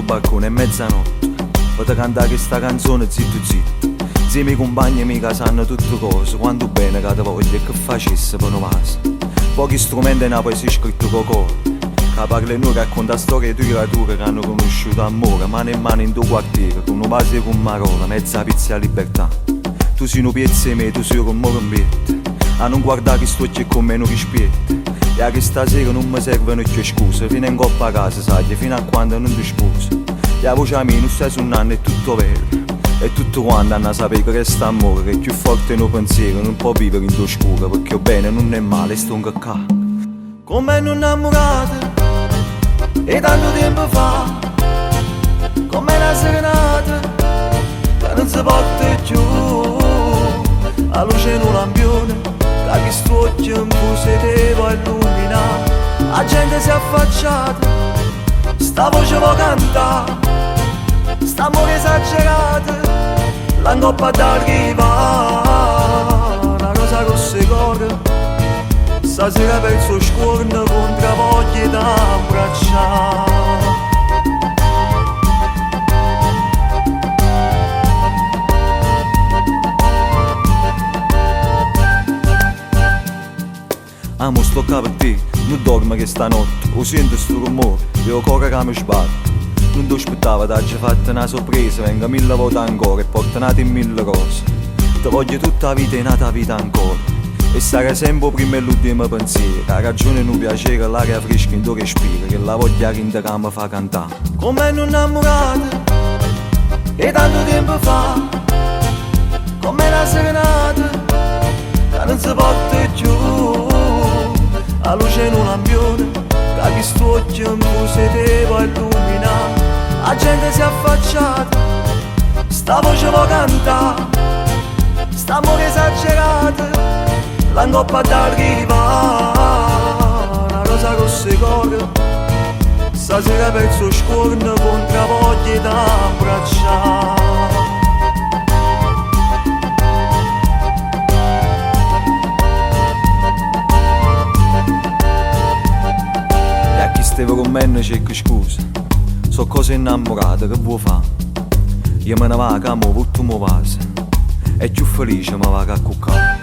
balcone è mezzanotte, potrei cantare questa canzone zitto zitto. Se i miei compagni mica sanno tutte cose, quanto bene che te voglio che facesse per un vaso. Pochi strumenti in poesia scritto con corde, che parla noi racconta storie di creature che hanno conosciuto amore, mano in mano in tuo quartiere, con un vaso e con marola, mezza pizza a libertà. Tu sei un piezzo e me, tu sei un morombietto, a non guardare che sto e con me non rispetto. E a che stasera non mi servono più scuse, fino in coppa a casa, sai, fino a quando non ti sposo. E a voce mia non stai suonando, è tutto vero. E tutto quanto hanno a sapere che resta amore, che è più forte no pensiero, non può vivere in tua scura, perché il bene non è male, sto un cacca. Come non innamorata, e tanto tempo fa, come una serenata, che non si porta più, a luce in un lampione, che questo occhio in cui si deve illuminare. La gente si è affacciata, sta voce può cantare, sta amore esagerato, la coppa d'arriva, una rosa rossa e corre, stasera per il suo scorno contro voglia d'abbracciare. Amo sto capo te, non dormo che stanotte, o sento sto rumore, e ho cuore che mi sbatte. Non ti aspettavo, ti ho fatto una sorpresa, venga 1000 volte ancora e porta nate in 1000 cose. Ti voglio tutta la vita e nata vita ancora, e sarà sempre prima e l'ultimo pensiero. La ragione non piacere, l'aria fresca in tuo respiro, che la voglia che mi fa cantare. Come non innamorata, e tanto tempo fa, come una serenata, che non si porta più, a luce in un lampione, che questo occhio in cui si deve illuminare. La gente si è affacciata, sta voce può cantare, sta amore esagerato, la coppa d'arriva, una rosa rossa e corre, stasera per il suo scorno contro voglia d'abbracciare. E a chi stava con me ne cerco scusa, so cose innamorate che vuoi fare. Io me ne vado a camo, tutto mi vaso, e più felice mi vado a cuccare.